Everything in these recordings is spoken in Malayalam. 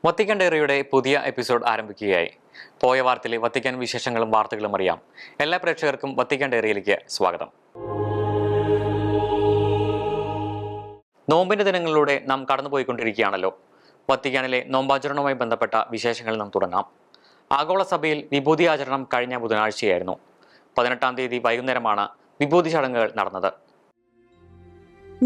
വത്തിക്കാൻ ഡയറിയുടെ പുതിയ എപ്പിസോഡ് ആരംഭിക്കുകയായി. പോയ വാരത്തിലെ വത്തിക്കാൻ വിശേഷങ്ങളും വാർത്തകളും അറിയാം. എല്ലാ പ്രേക്ഷകർക്കും വത്തിക്കാൻ ഡയറിയിലേക്ക് സ്വാഗതം. നോമ്പിന്റെ ദിനങ്ങളിലൂടെ നാം കടന്നുപോയിക്കൊണ്ടിരിക്കുകയാണല്ലോ. വത്തിക്കാനിലെ നോമ്പാചരണവുമായി ബന്ധപ്പെട്ട വിശേഷങ്ങൾ നാം തുടങ്ങാം. ആഗോള സഭയിൽ വിഭൂതി ആചരണം കഴിഞ്ഞ ബുധനാഴ്ചയായിരുന്നു. 18-ാം തീയതി വൈകുന്നേരമാണ് വിഭൂതി ചടങ്ങുകൾ നടന്നത്.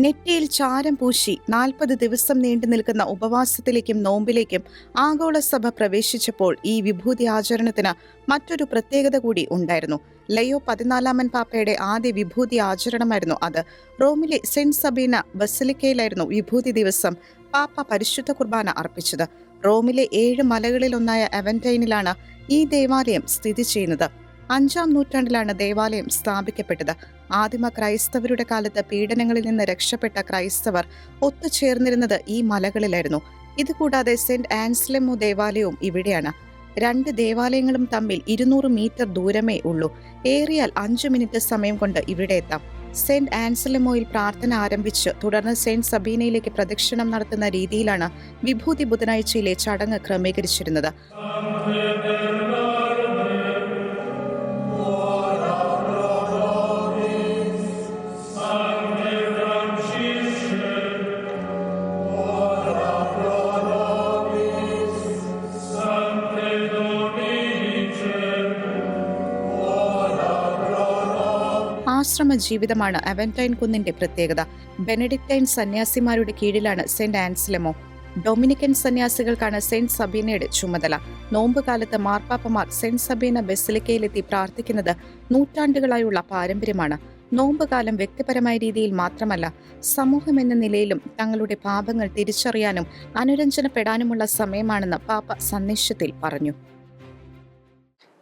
നെറ്റിയിൽ ചാരം പൂശി 40 ദിവസം നീണ്ടു നിൽക്കുന്ന ഉപവാസത്തിലേക്കും നോമ്പിലേക്കും ആഗോള സഭ പ്രവേശിച്ചപ്പോൾ ഈ വിഭൂതി ആചരണത്തിന് മറ്റൊരു പ്രത്യേകത കൂടി ഉണ്ടായിരുന്നു. ലയോ 14 പാപ്പയുടെ ആദ്യ വിഭൂതി ആചരണമായിരുന്നു അത്. റോമിലെ സെന്റ് സബീന ബസിലിക്കയിലായിരുന്നു വിഭൂതി ദിവസം പാപ്പ പരിശുദ്ധ കുർബാന അർപ്പിച്ചത്. റോമിലെ 7 മലകളിലൊന്നായ അവന്റൈനിലാണ് ഈ ദേവാലയം സ്ഥിതി ചെയ്യുന്നത്. 5-ാം നൂറ്റാണ്ടിലാണ് ദേവാലയം സ്ഥാപിക്കപ്പെട്ടത്. ആദിമ ക്രൈസ്തവരുടെ കാലത്ത് പീഡനങ്ങളിൽ നിന്ന് രക്ഷപ്പെട്ട ക്രൈസ്തവർ ഒത്തുചേർന്നിരുന്നത് ഈ മലകളിലായിരുന്നു. ഇതുകൂടാതെ സെന്റ് ആൻസ്ലെമോ ദേവാലയവും ഇവിടെയാണ്. 2 ദേവാലയങ്ങളും തമ്മിൽ 200 മീറ്റർ ദൂരമേ ഉള്ളൂ. ഏറിയാൽ 5 മിനിറ്റ് സമയം കൊണ്ട് ഇവിടെ എത്താം. സെന്റ് ആൻസ്ലെമോയിൽ പ്രാർത്ഥന ആരംഭിച്ച് തുടർന്ന് സെന്റ് സബീനയിലേക്ക് പ്രദക്ഷിണം നടത്തുന്ന രീതിയിലാണ് വിഭൂതി ബുധനാഴ്ചയിലെ ചടങ്ങ് ക്രമീകരിച്ചിരുന്നത്. ആശ്രമ ജീവിതമാണ് അവന്റൈൻ കുന്നിന്റെ പ്രത്യേകത. ബെനഡിക്ടൈൻ സന്യാസിമാരുടെ കീഴിലാണ് സെന്റ് ആൻസ്ലെമോ. ഡൊമിനിക്കൻ സന്യാസികൾക്കാണ് സെന്റ് സബീനയുടെ ചുമതല. നോമ്പ് കാലത്ത് മാർപ്പാപ്പമാർ സെന്റ് സബീന ബസിലിക്കയിലെത്തി പ്രാർത്ഥിക്കുന്നത് നൂറ്റാണ്ടുകളായുള്ള പാരമ്പര്യമാണ്. നോമ്പ് കാലം വ്യക്തിപരമായ രീതിയിൽ മാത്രമല്ല, സമൂഹം എന്ന നിലയിലും തങ്ങളുടെ പാപങ്ങൾ തിരിച്ചറിയാനും അനുരഞ്ജനപ്പെടാനുമുള്ള സമയമാണെന്ന് പാപ്പ സന്ദേശത്തിൽ പറഞ്ഞു.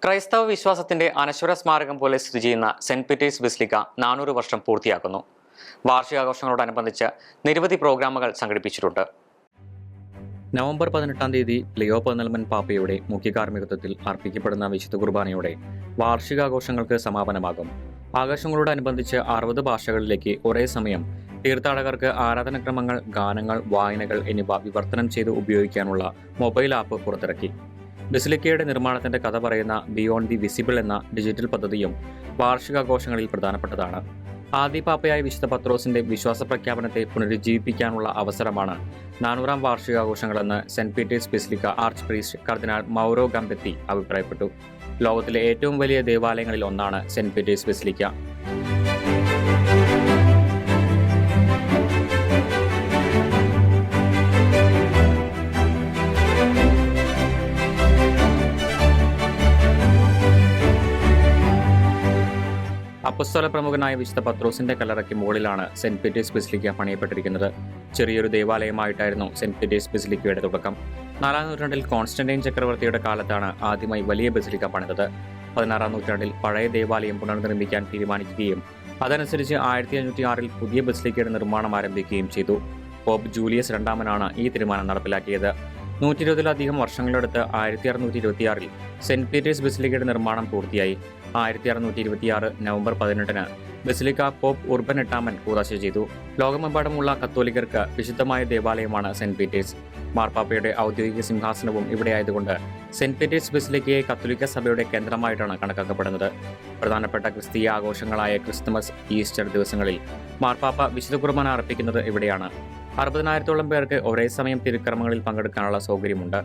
ക്രൈസ്തവ വിശ്വാസത്തിന്റെ അനശ്വര സ്മാരകം പോലെ സ്ഥിതി ചെയ്യുന്ന സെന്റ് പീറ്റേഴ്സ് ബസിലിക്ക 400 വർഷം പൂർത്തിയാക്കുന്നു. വാർഷികാഘോഷങ്ങളോടനുബന്ധിച്ച് നിരവധി പ്രോഗ്രാമുകൾ സംഘടിപ്പിച്ചിട്ടുണ്ട്. നവംബർ 18-ാം തീയതി ലിയോ 14 പാപ്പയുടെ മുഖ്യ കാർമ്മികത്വത്തിൽ അർപ്പിക്കപ്പെടുന്ന വിശുദ്ധ കുർബാനയോടെ വാർഷികാഘോഷങ്ങൾക്ക് സമാപനമാകും. ആഘോഷങ്ങളോടനുബന്ധിച്ച് 60 ഭാഷകളിലേക്ക് ഒരേ സമയം തീർത്ഥാടകർക്ക് ആരാധനാക്രമങ്ങൾ, ഗാനങ്ങൾ, വായനകൾ എന്നിവ വിവർത്തനം ചെയ്ത് ഉപയോഗിക്കാനുള്ള മൊബൈൽ ആപ്പ് പുറത്തിറക്കി. ബസിലിക്കയുടെ നിർമ്മാണത്തിന്റെ കഥ പറയുന്ന ബിയോണ്ട് ദി വിസിബിൾ എന്ന ഡിജിറ്റൽ പദ്ധതിയും വാർഷികാഘോഷങ്ങളിൽ പ്രധാനപ്പെട്ടതാണ്. ആദ്യ പാപ്പയായ വിശുദ്ധ പത്രോസിന്റെ വിശ്വാസ പ്രഖ്യാപനത്തെ പുനരുജ്ജീവിപ്പിക്കാനുള്ള അവസരമാണ് 400-ാം വാർഷികാഘോഷങ്ങളെന്ന് Saint Peter's basilica arch priest കർദിനാൾ മൗറോ ഗംബെത്തി അഭിപ്രായപ്പെട്ടു. ലോകത്തിലെ ഏറ്റവും വലിയ ദേവാലയങ്ങളിൽ ഒന്നാണ് സെന്റ് പീറ്റേഴ്സ് ബസിലിക്ക. അപ്പസ്തോല പ്രമുഖനായ വിശുദ്ധ പത്രോസിന്റെ കല്ലറയ്ക്ക് മുകളിലാണ് സെന്റ് പീറ്റേഴ്സ് ബസിലിക്ക പണിയപ്പെട്ടിരിക്കുന്നത്. ചെറിയൊരു ദേവാലയമായിട്ടായിരുന്നു സെന്റ് പീറ്റേഴ്സ് ബസിലിക്കയുടെ തുടക്കം. 4-ാം നൂറ്റാണ്ടിൽ കോൺസ്റ്റന്റൈൻ ചക്രവർത്തിയുടെ കാലത്താണ് ആദ്യമായി വലിയ ബസിലിക്ക പണിതത്. 16-ാം നൂറ്റാണ്ടിൽ പഴയ ദേവാലയം പുനർനിർമ്മിക്കാൻ തീരുമാനിക്കുകയും അതനുസരിച്ച് 1506-ൽ പുതിയ ബസിലിക്കയുടെ നിർമ്മാണം ആരംഭിക്കുകയും ചെയ്തു. പോപ്പ് ജൂലിയസ് രണ്ടാമനാണ് ഈ തീരുമാനം നടപ്പിലാക്കിയത്. 120-ലധികം വർഷങ്ങളെടുത്ത് 1626-ൽ സെന്റ് പീറ്റേഴ്സ് ബസിലിക്കയുടെ നിർമ്മാണം പൂർത്തിയായി. 1626 നവംബർ 18-ന് ബസിലിക്ക പോപ്പ് ഉർബൻ 8 കൂദാശ ചെയ്തു. ലോകമെമ്പാടുമുള്ള കത്തോലിക്കർക്ക് വിശുദ്ധമായ ദേവാലയമാണ് സെന്റ് പീറ്റേഴ്സ്. മാർപ്പാപ്പയുടെ ഔദ്യോഗിക സിംഹാസനവും ഇവിടെയായതുകൊണ്ട് സെന്റ് പീറ്റേഴ്സ് ബസിലിക്കയെ കത്തോലിക്ക സഭയുടെ കേന്ദ്രമായിട്ടാണ് കണക്കാക്കപ്പെടുന്നത്. പ്രധാനപ്പെട്ട ക്രിസ്തീയ ആഘോഷങ്ങളായ ക്രിസ്തുമസ്, ഈസ്റ്റർ ദിവസങ്ങളിൽ മാർപ്പാപ്പ വിശുദ്ധ കുർബാന അർപ്പിക്കുന്നത് ഇവിടെയാണ്. 60,000-ഓളം പേർക്ക് ഒരേ സമയം തിരുക്കർമ്മങ്ങളിൽ പങ്കെടുക്കാനുള്ള സൗകര്യമുണ്ട്.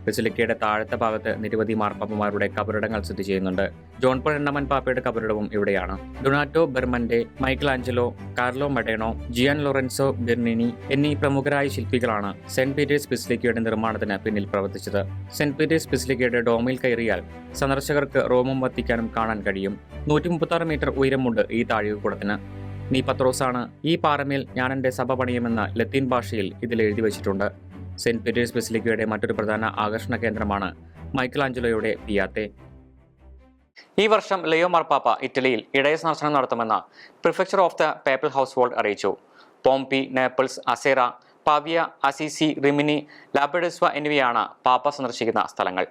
ബസിലിക്കയുടെ താഴത്തെ ഭാഗത്ത് നിരവധി മാർപ്പാപ്പമാരുടെ കബറിടങ്ങൾ സ്ഥിതി ചെയ്യുന്നുണ്ട്. ജോൺ പോൾ 8 പാപ്പയുടെ കബറിടവും ഇവിടെയാണ്. ഡൊണാറ്റോ ബെർമന്റെ, Michelangelo, Carlo Maderno, Gian Lorenzo Bernini എന്നീ പ്രമുഖരായ ശില്പികളാണ് സെന്റ് പീറ്റേഴ്സ് ബസിലിക്കയുടെ നിർമ്മാണത്തിന് പിന്നിൽ പ്രവർത്തിച്ചത്. സെന്റ് പീറ്റേഴ്സ് ബസിലിക്കയുടെ ഡോമിൽ കയറിയാൽ സന്ദർശകർക്ക് റോമും വത്തിക്കാനും കാണാൻ കഴിയും. 136 മീറ്റർ ഉയരമുണ്ട് ഈ താഴികക്കുടത്തിന്. നീ പത്രോസാണ്, ഈ പാറമേൽ ഞാൻ എൻ്റെ സഭ പണിയുമെന്ന് ലത്തീൻ ഭാഷയിൽ ഇതിൽ എഴുതി വച്ചിട്ടുണ്ട്. സെന്റ് പീറ്റേഴ്സ് ബസിലിക്കയുടെ മറ്റൊരു പ്രധാന ആകർഷണ കേന്ദ്രമാണ് മൈക്കൽ ആഞ്ചലോയുടെ പിയാത്തെ. ഈ വർഷം ലിയോ മാർപ്പാപ്പ ഇറ്റലിയിൽ ഇടയ സന്ദർശനം നടത്തുമെന്ന് prefecture of the papal household അറിയിച്ചു. Pompeii, Naples, Acerra, Pavia, Assisi, Rimini, Lampedusa എന്നിവയാണ് പാപ്പ സന്ദർശിക്കുന്ന സ്ഥലങ്ങൾ.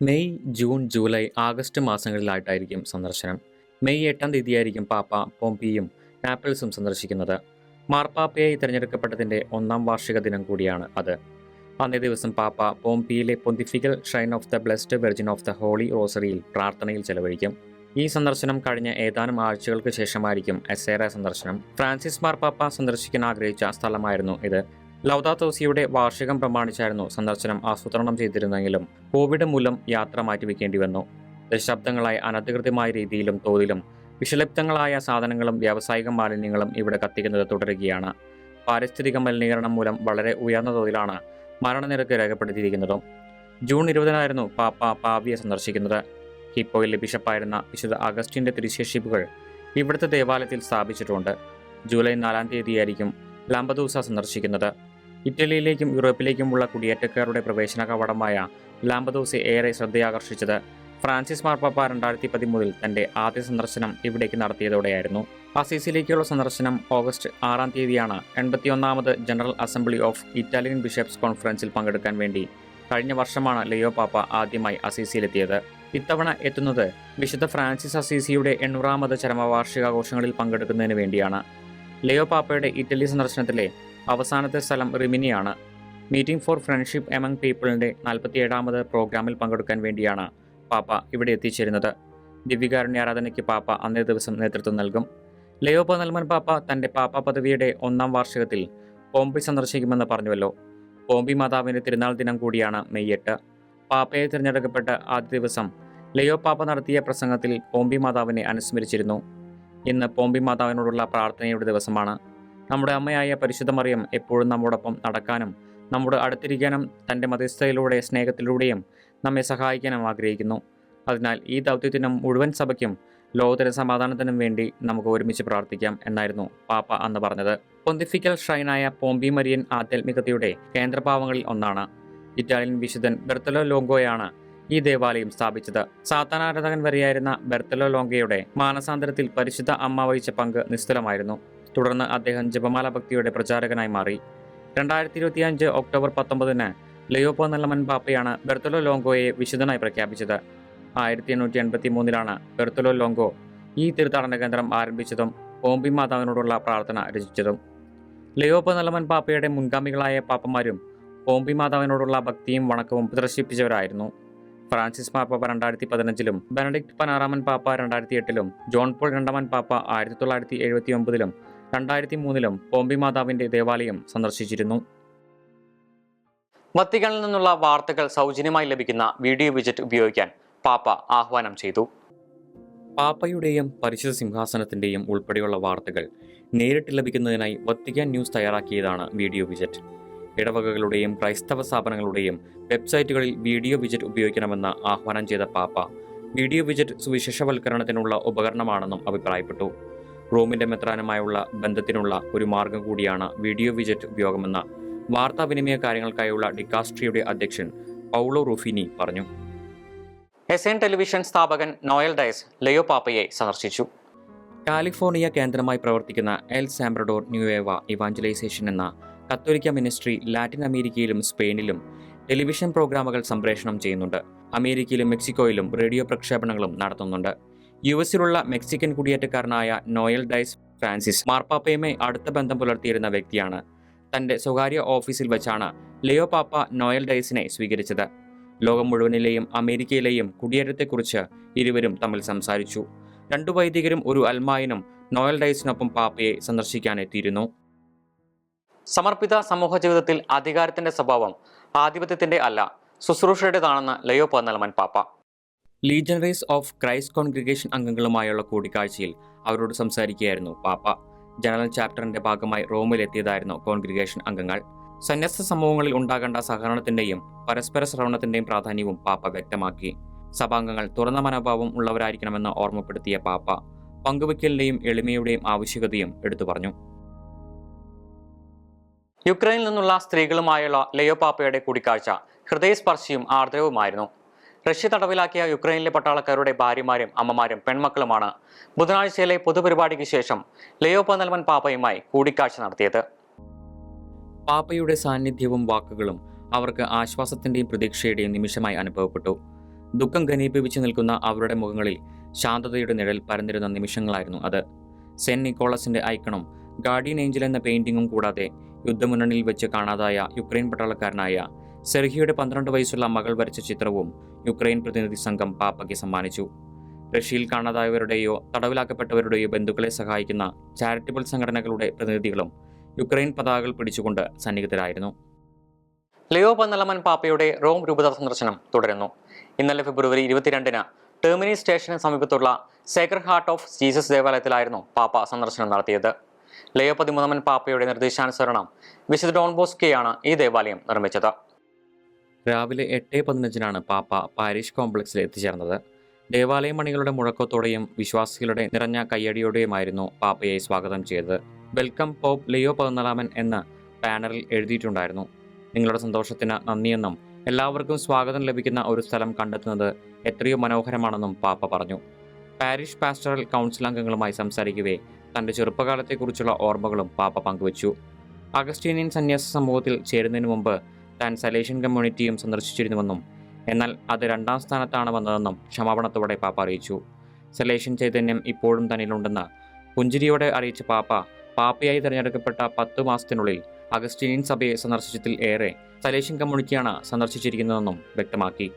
മെയ്, ജൂൺ, ജൂലൈ, ആഗസ്റ്റ് മാസങ്ങളിലായിട്ടായിരിക്കും സന്ദർശനം. മെയ് 8-ാം തീയതിയായിരിക്കും പാപ്പ പോംപിയും നാപ്പിൾസും സന്ദർശിക്കുന്നത്. മാർപ്പാപ്പയായി തിരഞ്ഞെടുക്കപ്പെട്ടതിൻ്റെ 1-ാം വാർഷിക ദിനം കൂടിയാണ് അത്. അന്നേ ദിവസം പാപ്പ പോംപിയിലെ pontifical shrine of the blessed virgin of the holy റോസറിയിൽ പ്രാർത്ഥനയിൽ ചെലവഴിക്കും. ഈ സന്ദർശനം കഴിഞ്ഞ ഏതാനും ആഴ്ചകൾക്ക് ശേഷമായിരിക്കും എസേറ സന്ദർശനം. ഫ്രാൻസിസ് മാർപ്പാപ്പ സന്ദർശിക്കാൻ ആഗ്രഹിച്ച സ്ഥലമായിരുന്നു ഇത്. ലൗദാത്തോ സിയുടെ വാർഷികം പ്രമാണിച്ചായിരുന്നു സന്ദർശനം ആസൂത്രണം ചെയ്തിരുന്നെങ്കിലും കോവിഡ് മൂലം യാത്ര മാറ്റിവെക്കേണ്ടി വന്നു. ദശാബ്ദങ്ങളായി അനധികൃതമായ രീതിയിലും തോതിലും വിഷലിപ്തങ്ങളായ സാധനങ്ങളും വ്യാവസായിക മാലിന്യങ്ങളും ഇവിടെ കത്തിക്കുന്നത് തുടരുകയാണ്. പാരിസ്ഥിതിക മലിനീകരണം മൂലം വളരെ ഉയർന്ന തോതിലാണ് മരണനിരക്ക് രേഖപ്പെടുത്തിയിരിക്കുന്നതും. ജൂൺ 20 പാപ്പ പാവിയെ സന്ദർശിക്കുന്നത്. ഹിപ്പോയിലെ ബിഷപ്പായിരുന്ന വിശുദ്ധ അഗസ്റ്റിൻ്റെ തിരുശേഷിപ്പുകൾ ഇവിടുത്തെ ദേവാലയത്തിൽ സ്ഥാപിച്ചിട്ടുണ്ട്. ജൂലൈ 4 ലാംപദൂസ സന്ദർശിക്കുന്നത്. ഇറ്റലിയിലേക്കും യൂറോപ്പിലേക്കുമുള്ള കുടിയേറ്റക്കാരുടെ പ്രവേശന കവാടമായ ലാംപദൂസ ഏറെ ശ്രദ്ധയാകർഷിച്ചത് ഫ്രാൻസിസ് മാർപ്പാപ്പ 2013 തന്റെ ആദ്യ സന്ദർശനം ഇവിടേക്ക് നടത്തിയതോടെയായിരുന്നു. അസീസിയിലേക്കുള്ള സന്ദർശനം ഓഗസ്റ്റ് 6 81ാമത് general assembly of Italian bishops കോൺഫറൻസിൽ പങ്കെടുക്കാൻ വേണ്ടി കഴിഞ്ഞ വർഷമാണ് ലിയോ പാപ്പ ആദ്യമായി അസീസിയിലെത്തിയത്. ഇത്തവണ എത്തുന്നത് വിശുദ്ധ ഫ്രാൻസിസ് അസീസിയുടെ 800ാമത് ചരമവാർഷികാഘോഷങ്ങളിൽ പങ്കെടുക്കുന്നതിന് വേണ്ടിയാണ്. ലിയോ പാപ്പയുടെ ഇറ്റലി സന്ദർശനത്തിലെ അവസാനത്തെ സ്ഥലം റിമിനിയാണ്. മീറ്റിംഗ് ഫോർ ഫ്രണ്ട്ഷിപ്പ് എമംഗ് പീപ്പിളിന്റെ 47ാമത് പ്രോഗ്രാമിൽ പങ്കെടുക്കാൻ വേണ്ടിയാണ് പാപ്പ ഇവിടെ എത്തിച്ചേരുന്നത്. ദിവ്യകാരുണ്യ ആരാധനയ്ക്ക് പാപ്പ അന്നേ ദിവസം നേതൃത്വം നൽകും. ലിയോ 14 പാപ്പ തന്റെ പാപ്പ പദവിയുടെ 1ാം വാർഷികത്തിൽ പോംപി സന്ദർശിക്കുമെന്ന് പറഞ്ഞുവല്ലോ. പോംപി മാതാവിന്റെ തിരുനാൾ ദിനം കൂടിയാണ് മെയ് 8. പാപ്പയെ തിരഞ്ഞെടുക്കപ്പെട്ട ആദ്യ ദിവസം ലിയോ പാപ്പ നടത്തിയ പ്രസംഗത്തിൽ പോംപി മാതാവിനെ അനുസ്മരിച്ചിരുന്നു. ഇന്ന് പോംപി മാതാവിനോടുള്ള പ്രാർത്ഥനയുടെ ദിവസമാണ്. നമ്മുടെ അമ്മയായ പരിശുദ്ധ മറിയം എപ്പോഴും നമ്മോടൊപ്പം നടക്കാനും നമ്മുടെ അടുത്തിരിക്കാനും തൻ്റെ മധ്യസ്ഥതയിലൂടെ സ്നേഹത്തിലൂടെയും നമ്മെ സഹായിക്കാനും ആഗ്രഹിക്കുന്നു. അതിനാൽ ഈ ദൗത്യത്തിനും മുഴുവൻ സഭയ്ക്കും ലോകത്തിലെ സമാധാനത്തിനും വേണ്ടി നമുക്ക് ഒരുമിച്ച് പ്രാർത്ഥിക്കാം എന്നായിരുന്നു പാപ്പ അന്ന് പറഞ്ഞത്. പൊന്തിഫിക്കൽ ഷ്രൈനായ പോംപി മരിയൻ ആധ്യാത്മികതയുടെ കേന്ദ്രഭാവങ്ങളിൽ ഒന്നാണ്. ഇറ്റാലിയൻ വിശുദ്ധൻ ബെർത്തലോ ലോങ്കോയാണ് ഈ ദേവാലയം സ്ഥാപിച്ചത്. സാത്താനാരാധകൻ വരെയായിരുന്ന ബെർത്തലോ ലോങ്കയുടെ മാനസാന്തരത്തിൽ പരിശുദ്ധ അമ്മ വഹിച്ച പങ്ക് നിസ്തുലമായിരുന്നു. തുടർന്ന് അദ്ദേഹം ജപമാല ഭക്തിയുടെ പ്രചാരകനായി മാറി. 2025 ഒക്ടോബർ 19 ലിയോ 14 പാപ്പയാണ് ബെർത്തലോ ലോങ്കോയെ വിശുദ്ധനായി പ്രഖ്യാപിച്ചത്. 1883 ബെർത്തലോ ലോങ്കോ ഈ തീർത്ഥാടന കേന്ദ്രം ആരംഭിച്ചതും പോംപി മാതാവിനോടുള്ള പ്രാർത്ഥന രചിച്ചതും. ലിയോ 14 പാപ്പയുടെ മുൻഗാമികളായ പാപ്പമാരും പോംപി മാതാവിനോടുള്ള ഭക്തിയും വണക്കവും പ്രദർശിപ്പിച്ചവരായിരുന്നു. ഫ്രാൻസിസ് പാപ്പ 2015 ബെനഡിക്ട് 16 പാപ്പ 2008 ജോൺ പോൾ 2 പാപ്പ 1979 2003 പോംപി മാതാവിന്റെ ദേവാലയം സന്ദർശിച്ചിരുന്നു. വത്തിക്കാനിൽ നിന്നുള്ള വാർത്തകൾ സൗജന്യമായി ലഭിക്കുന്ന വീഡിയോ വിജറ്റ് ഉപയോഗിക്കാൻ പാപ്പ ആഹ്വാനം ചെയ്തു. പാപ്പയുടെയും പരിശുദ്ധ സിംഹാസനത്തിന്റെയും ഉൾപ്പെടെയുള്ള വാർത്തകൾ നേരിട്ട് ലഭിക്കുന്നതിനായി വത്തിക്കാൻ ന്യൂസ് തയ്യാറാക്കിയതാണ് വീഡിയോ വിജറ്റ്. ഇടവകകളുടെയും ക്രൈസ്തവ സ്ഥാപനങ്ങളുടെയും വെബ്സൈറ്റുകളിൽ വീഡിയോ വിജറ്റ് ഉപയോഗിക്കണമെന്ന് ആഹ്വാനം ചെയ്ത പാപ്പ വീഡിയോ വിജറ്റ് സുവിശേഷവൽക്കരണത്തിനുള്ള ഉപകരണമാണെന്നും അഭിപ്രായപ്പെട്ടു. റോമിന്റെ മെത്രാനുമായുള്ള ബന്ധത്തിനുള്ള ഒരു മാർഗം കൂടിയാണ് വീഡിയോ വിജറ്റ് ഉപയോഗമെന്ന് വാർത്താവിനിമയ കാര്യങ്ങൾക്കായുള്ള ഡിക്കാസ്ട്രിയുടെ അധ്യക്ഷൻ പൗളോ റൂഫിനി പറഞ്ഞു. എസ്എൻ ടെലിവിഷൻ സ്ഥാപകൻ നോയൽ ഡയസ് ലിയോ പാപ്പയെ സന്ദർശിച്ചു. കാലിഫോർണിയ കേന്ദ്രമായി പ്രവർത്തിക്കുന്ന എൽ സാംബ്രഡോർ ന്യൂവേവ ഇവാഞ്ചലൈസേഷൻ എന്ന കത്തോലിക്ക മിനിസ്ട്രി ലാറ്റിൻ അമേരിക്കയിലും സ്പെയിനിലും ടെലിവിഷൻ പ്രോഗ്രാമുകൾ സംപ്രേഷണം ചെയ്യുന്നുണ്ട്. അമേരിക്കയിലും മെക്സിക്കോയിലും റേഡിയോ പ്രക്ഷേപണങ്ങളും നടത്തുന്നുണ്ട്. യുഎസിലുള്ള മെക്സിക്കൻ കുടിയേറ്റക്കാരനായ നോയൽ ഡയസ് ഫ്രാൻസിസ് മാർപ്പാപ്പയുമായി അടുത്ത ബന്ധം പുലർത്തിയിരുന്ന വ്യക്തിയാണ്. തന്റെ സ്വകാര്യ ഓഫീസിൽ വെച്ചാണ് ലിയോ പാപ്പ നോയൽ ഡയസിനെ സ്വീകരിച്ചത്. ലോകം മുഴുവനിലെയും അമേരിക്കയിലെയും കുടിയേറ്റത്തെക്കുറിച്ച് ഇരുവരും തമ്മിൽ സംസാരിച്ചു. 2 വൈദികരും ഒരു അൽമായനും നോയൽ ഡയസിനൊപ്പം പാപ്പയെ സന്ദർശിക്കാനെത്തിയിരുന്നു. സമർപ്പിത സമൂഹ ജീവിതത്തിൽ അധികാരത്തിന്റെ സ്വഭാവം ആധിപത്യത്തിന്റെ അല്ല, ശുശ്രൂഷയുടേതാണെന്ന് ലിയോ 14 പാപ്പ. ലീജനറീസ് ഓഫ് ക്രൈസ്റ്റ് കോൺഗ്രിഗേഷൻ അംഗങ്ങളുമായുള്ള കൂടിക്കാഴ്ചയിൽ അവരോട് സംസാരിക്കുകയായിരുന്നു പാപ്പ. ജനറൽ ചാപ്റ്ററിന്റെ ഭാഗമായി റോമിലെത്തിയതായിരുന്നു കോൺഗ്രിഗേഷൻ അംഗങ്ങൾ. സന്യസ്ത സമൂഹങ്ങളിൽ ഉണ്ടാകേണ്ട സഹകരണത്തിന്റെയും പരസ്പര ശ്രവണത്തിന്റെയും പ്രാധാന്യവും പാപ്പ വ്യക്തമാക്കി. സഭാംഗങ്ങൾ തുറന്ന മനോഭാവം ഉള്ളവരായിരിക്കണമെന്ന് ഓർമ്മപ്പെടുത്തിയ പാപ്പ പങ്കുവയ്ക്കലിന്റെയും എളിമയുടെയും ആവശ്യകതയും എടുത്തു പറഞ്ഞു. യുക്രൈനിൽ നിന്നുള്ള സ്ത്രീകളുമായുള്ള ലിയോ പാപ്പയുടെ കൂടിക്കാഴ്ച ഹൃദയസ്പർശിയും ആർദ്രവുമായിരുന്നു. റഷ്യ തടവിലാക്കിയ യുക്രൈനിലെ പട്ടാളക്കാരുടെ ഭാര്യമാരും അമ്മമാരും പെൺമക്കളുമാണ് ബുധനാഴ്ചയിലെ പൊതുപരിപാടിക്ക് ശേഷം ലിയോ 14 പാപ്പയുമായി കൂടിക്കാഴ്ച നടത്തിയത്. പാപ്പയുടെ സാന്നിധ്യവും വാക്കുകളും അവർക്ക് ആശ്വാസത്തിന്റെയും പ്രതീക്ഷയുടെയും നിമിഷമായി അനുഭവപ്പെട്ടു. ദുഃഖം ഘനീഭവിച്ചു നിൽക്കുന്ന അവരുടെ മുഖങ്ങളിൽ ശാന്തതയുടെ നിഴൽ പരന്നിരുന്ന നിമിഷങ്ങളായിരുന്നു അത്. സെന്റ് നിക്കോളസിന്റെ ഐക്കണും ഗാർഡിയൻ ഏഞ്ചൽ എന്ന പെയിന്റിങ്ങും കൂടാതെ യുദ്ധമുന്നണിയിൽ വെച്ച് കാണാതായ യുക്രൈൻ പട്ടാളക്കാരനായ സെർഹിയുടെ 12 വയസ്സുള്ള മകൾ വരച്ച ചിത്രവും യുക്രൈൻ പ്രതിനിധി സംഘം പാപ്പയ്ക്ക് സമ്മാനിച്ചു. റഷ്യയിൽ കാണാതായവരുടെയോ തടവിലാക്കപ്പെട്ടവരുടെയോ ബന്ധുക്കളെ സഹായിക്കുന്ന ചാരിറ്റബിൾ സംഘടനകളുടെ പ്രതിനിധികളും യുക്രൈൻ പതാകകൾ പിടിച്ചുകൊണ്ട് സന്നിഹിതരായിരുന്നു. ലിയോ 14 പാപ്പയുടെ റോം രൂപത സന്ദർശനം തുടരുന്നു. ഇന്നലെ ഫെബ്രുവരി 22-ന് ടെർമിനി സ്റ്റേഷന് സമീപത്തുള്ള സേക്രഡ് ഹാർട്ട് ഓഫ് ജീസസ് ദേവാലയത്തിലായിരുന്നു പാപ്പ സന്ദർശനം നടത്തിയത്. ലിയോ 13 പാപ്പയുടെ നിർദ്ദേശാനുസരണം വിശുദ്ധ ഡോൺ ബോസ്കോയാണ് ഈ ദേവാലയം നിർമ്മിച്ചത്. രാവിലെ 8:15-നാണ് പാപ്പ പാരിഷ് കോംപ്ലക്സിൽ എത്തിച്ചേർന്നത്. ദേവാലയ മണികളുടെ മുഴക്കത്തോടെയും വിശ്വാസികളുടെ നിറഞ്ഞ കയ്യടിയോടെയുമായിരുന്നു പാപ്പയെ സ്വാഗതം ചെയ്തത്. വെൽക്കം പോപ്പ് ലിയോ 14 എന്ന ബാനറിൽ എഴുതിയിട്ടുണ്ടായിരുന്നു. നിങ്ങളുടെ സന്തോഷത്തിന് നന്ദിയെന്നും എല്ലാവർക്കും സ്വാഗതം ലഭിക്കുന്ന ഒരു സ്ഥലം കണ്ടെത്തുന്നത് എത്രയോ മനോഹരമാണെന്നും പാപ്പ പറഞ്ഞു. പാരിഷ് പാസ്റ്ററൽ കൗൺസിൽ അംഗങ്ങളുമായി സംസാരിക്കവേ തൻ്റെ ചെറുപ്പകാലത്തെക്കുറിച്ചുള്ള ഓർമ്മകളും പാപ്പ പങ്കുവച്ചു. അഗസ്റ്റീനിയൻ സന്യാസ സമൂഹത്തിൽ ചേരുന്നതിന് മുമ്പ് താൻ സലേഷ്യൻ കമ്മ്യൂണിറ്റിയും സന്ദർശിച്ചിരുന്നുവെന്നും എന്നാൽ അത് 2ാം സ്ഥാനത്താണ് വന്നതെന്നും ക്ഷമാപണത്തോടെ പാപ്പ അറിയിച്ചു. സലേഷ്യൻ ചൈതന്യം ഇപ്പോഴും തന്നിലുണ്ടെന്ന് പുഞ്ചിരിയോടെ അറിയിച്ച പാപ്പയായി തിരഞ്ഞെടുക്കപ്പെട്ട 10 മാസത്തിനുള്ളിൽ അഗസ്റ്റീനിയൻ സഭയെ സന്ദർശിച്ചതിൽ ഏറെ സലേഷ്യൻ കമ്മ്യൂണിറ്റിയാണ് സന്ദർശിച്ചിരിക്കുന്നതെന്നും വ്യക്തമാക്കി.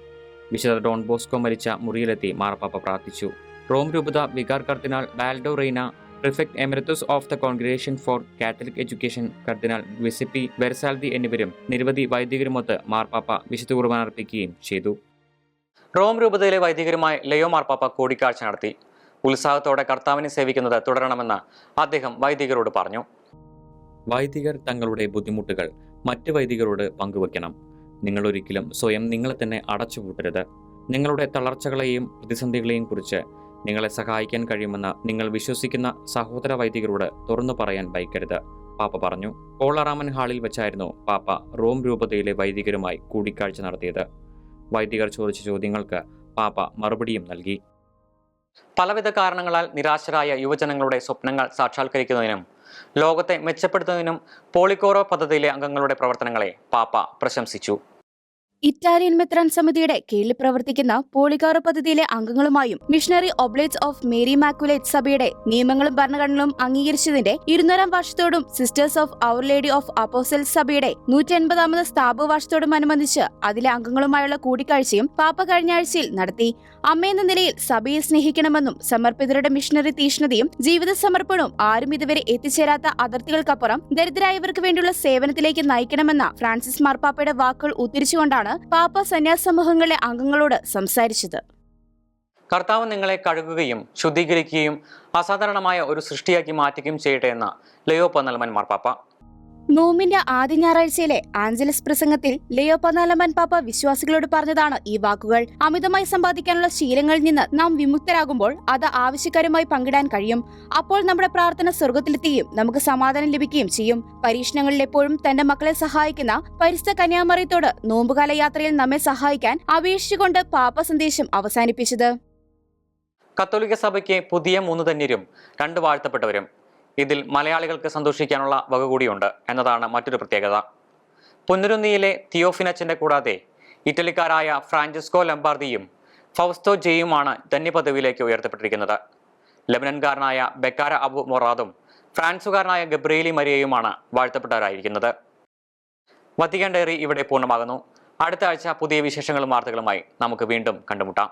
വിശുദ്ധ ഡോൺ ബോസ്കോ മരിച്ച മുറിയിലെത്തി മാർപ്പാപ്പ പ്രാർത്ഥിച്ചു. റോം രൂപത വികാർ കർദിനാൾ Baldo Reina, prefect emeritus of the congregation for Catholic education കർദിനാൾ ഗിസപ്പി വെർസാൽദി എന്നിവരും നിരവധി വൈദികരുമൊത്ത് മാർപ്പാപ്പ വിശുദ്ധ കുർബാന അർപ്പിക്കുകയും ചെയ്തു. റോം രൂപതയിലെ വൈദികരുമായി ലിയോ മാർപ്പാപ്പ കൂടിക്കാഴ്ച നടത്തി. ഉത്സാഹത്തോടെ കർത്താവിനെ സേവിക്കുന്നത് തുടരണമെന്ന് അദ്ദേഹം വൈദികരോട് പറഞ്ഞു. വൈദികർ തങ്ങളുടെ ബുദ്ധിമുട്ടുകൾ മറ്റ് വൈദികരോട് പങ്കുവയ്ക്കണം. നിങ്ങൾ ഒരിക്കലും സ്വയം നിങ്ങളെ തന്നെ അടച്ചുപൂട്ടരുത്. നിങ്ങളുടെ തളർച്ചകളെയും പ്രതിസന്ധികളെയും കുറിച്ച് നിങ്ങളെ സഹായിക്കാൻ കഴിയുമെന്ന് നിങ്ങൾ വിശ്വസിക്കുന്ന സഹോദര വൈദികരോട് തുറന്നു പറയാൻ ഭയക്കരുത്, പാപ്പ പറഞ്ഞു. പോൾ അറാമൻ ഹാളിൽ വെച്ചായിരുന്നു പാപ്പ റോം രൂപതയിലെ വൈദികരുമായി കൂടിക്കാഴ്ച നടത്തിയത്. വൈദികർ ചോദിച്ച ചോദ്യങ്ങൾക്ക് പാപ്പ മറുപടിയും നൽകി. പലവിധ കാരണങ്ങളാൽ നിരാശരായ യുവജനങ്ങളുടെ സ്വപ്നങ്ങൾ സാക്ഷാത്കരിക്കുന്നതിനും ലോകത്തെ മെച്ചപ്പെടുത്തുന്നതിനും പോളിക്കോറോ പദ്ധതിയിലെ അംഗങ്ങളുടെ പ്രവർത്തനങ്ങളെ പാപ്പ പ്രശംസിച്ചു. ഇറ്റാലിയൻ മെത്രാൻ സമിതിയുടെ കീഴിൽ പ്രവർത്തിക്കുന്ന പോളികാറോ പദ്ധതിയിലെ അംഗങ്ങളുമായും missionary oblates of Mary immaculate സഭയുടെ നിയമങ്ങളും ഭരണഘടനകളും അംഗീകരിച്ചതിന്റെ 200-ാം വർഷത്തോടും sisters of our lady of apostles സഭയുടെ 180-ാമത് സ്ഥാപക വർഷത്തോടും അനുബന്ധിച്ച് അതിലെ അംഗങ്ങളുമായുള്ള കൂടിക്കാഴ്ചയും പാപ്പ കഴിഞ്ഞ ആഴ്ചയിൽ നടത്തി. അമ്മയെന്ന നിലയിൽ സഭയെ സ്നേഹിക്കണമെന്നും സമർപ്പിതരുടെ മിഷണറി തീഷ്ണതയും ജീവിത സമർപ്പണവും ആരും ഇതുവരെ എത്തിച്ചേരാത്ത അതിർത്തികൾക്കപ്പുറം ദരിദ്രരായവർക്ക് വേണ്ടിയുള്ള സേവനത്തിലേക്ക് നയിക്കണമെന്ന ഫ്രാൻസിസ് മാർപ്പാപ്പയുടെ വാക്കുകൾ ഉദ്ധരിച്ചുകൊണ്ടാണ് പാപ്പ സന്യാസ സമൂഹങ്ങളിലെ അംഗങ്ങളോട് സംസാരിച്ചത്. കർത്താവ് നിങ്ങളെ കഴുകുകയും ശുദ്ധീകരിക്കുകയും അസാധാരണമായ ഒരു സൃഷ്ടിയാക്കി മാറ്റുകയും ചെയ്യട്ടെ എന്ന് ലിയോ 14 മാർപ്പാപ്പ. നോമിന്റെ ആദ്യ ഞായറാഴ്ചയിലെ ആഞ്ചലസ് പ്രസംഗത്തിൽ ലിയോ 14 പാപ്പ വിശ്വാസികളോട് പറഞ്ഞതാണ് ഈ വാക്കുകൾ. അമിതമായി സമ്പാദിക്കാനുള്ള ശീലങ്ങളിൽ നിന്ന് നാം വിമുക്തരാകുമ്പോൾ അത് ആവശ്യക്കാരുമായി പങ്കിടാൻ കഴിയും. അപ്പോൾ നമ്മുടെ പ്രാർത്ഥന സ്വർഗത്തിലെത്തുകയും നമുക്ക് സമാധാനം ലഭിക്കുകയും ചെയ്യും. പരീക്ഷണങ്ങളിൽ എപ്പോഴും തന്റെ മക്കളെ സഹായിക്കുന്ന പരിശുദ്ധ കന്യാമറിയത്തോട് നോമ്പുകാല യാത്രയിൽ നമ്മെ സഹായിക്കാൻ അപേക്ഷിച്ചുകൊണ്ട് പാപ്പ സന്ദേശം അവസാനിപ്പിച്ചത്. കത്തോലിക്ക സഭയ്ക്ക് പുതിയ 3 ധന്യരും 2 വാഴ്ത്തപ്പെട്ടവരും. ഇതിൽ മലയാളികൾക്ക് സന്തോഷിക്കാനുള്ള വക കൂടിയുണ്ട് എന്നതാണ് മറ്റൊരു പ്രത്യേകത. പുനരുന്നിയിലെ തിയോഫിനച്ചന്റെ കൂടാതെ ഇറ്റലിക്കാരായ ഫ്രാൻസിസ്കോ ലംബാർദിയും ഫൗസ്തോ ജെയുമാണ് ധന്യപദവിയിലേക്ക് ഉയർത്തപ്പെട്ടിരിക്കുന്നത്. ലെബനൻകാരനായ ബെക്കാര അബു മൊറാദും ഫ്രാൻസുകാരനായ ഗബ്രിയേലി മരിയയുമാണ് വാഴ്ത്തപ്പെട്ടവരായിരിക്കുന്നത്. വത്തിക്കാൻ ഡയറി ഇവിടെ പൂർണ്ണമാകുന്നു. അടുത്ത ആഴ്ച പുതിയ വിശേഷങ്ങളും വാർത്തകളുമായി നമുക്ക് വീണ്ടും കണ്ടുമുട്ടാം.